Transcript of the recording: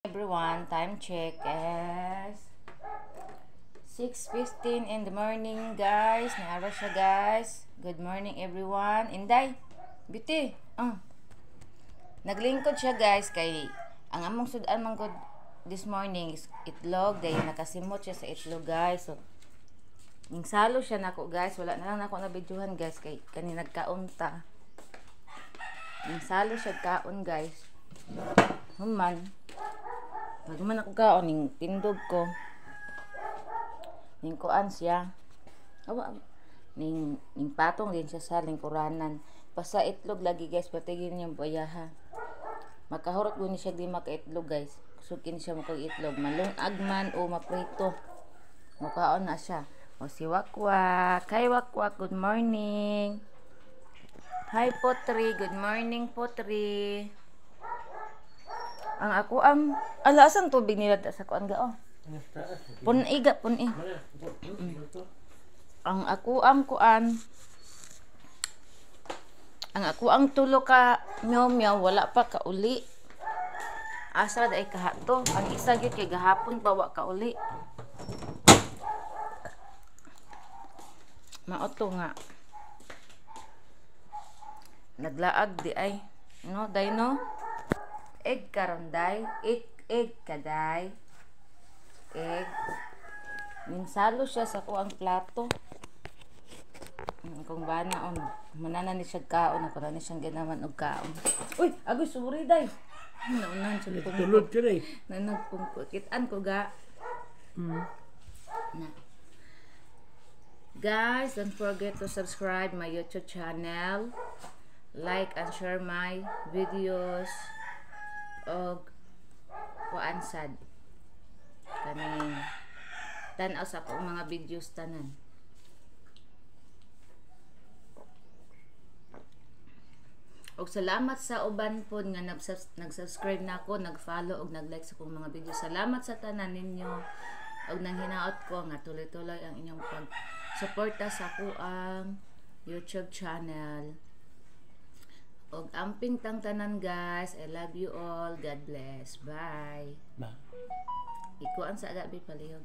Everyone, time check is 6:15 in the morning, guys. Naara siya, guys. Good morning, everyone. Inday, biti. Naglingkod siya, guys, kay ang among sudan man gud this morning is itlog. Dahil nakasimot siya sa itlog, guys. So, ning salo siya nako, guys. Wala na lang nako na videohan, guys, kay kani nagkaunta. Ning salo siya kaon, guys. Human. Pag man ako kaon, ning tindog ko. Ning kuan siya. Ning patong din siya sa lingkuranan. Pasa itlog lagi, guys, patigin niya bayaha. Makahurot ko ni siya di maka-itlog, guys. Sukin siya mo itlog. Malungag man o maprito. Mukaon na siya. O si Wakwak. Hi Wakwak, good morning. Hi Potri, good morning Potri. Ang ako alasan tubig nila sa kuan ga puniga puni. Ang ako kuan. Ang ako tulo ka meow wala pa ka uli. Asa day kahato. Ang isa gyud kay gahapon bawa ka uli. Maoto nga. Naglaag di ay. No, day no. Egg karon day, egg kaday. Egg. Minsalo siya sa kuang plato. Kung bana manana ni siya kaon ako na siyang ganaman og kaon. Uy, agoy suri day. Naunan siya tulod ka day. Nanagpungkot. Kitaan ko ga. Na. Guys, don't forget to subscribe my YouTube channel. Like and share my videos. Og kuansad kaning tan-aw sa akong mga videos tanan. Og salamat sa uban pod nga nag-subscribe nako, nag-follow og nag-like sa akong mga video. Salamat sa tanan ninyo og nang hinaot ko nga tuloy-tuloy ang inyong pag-suporta sa akong YouTube channel. Og amping tang tanan, guys. I love you all. God bless. Bye. Bye. Ikuan sa gabi palihog.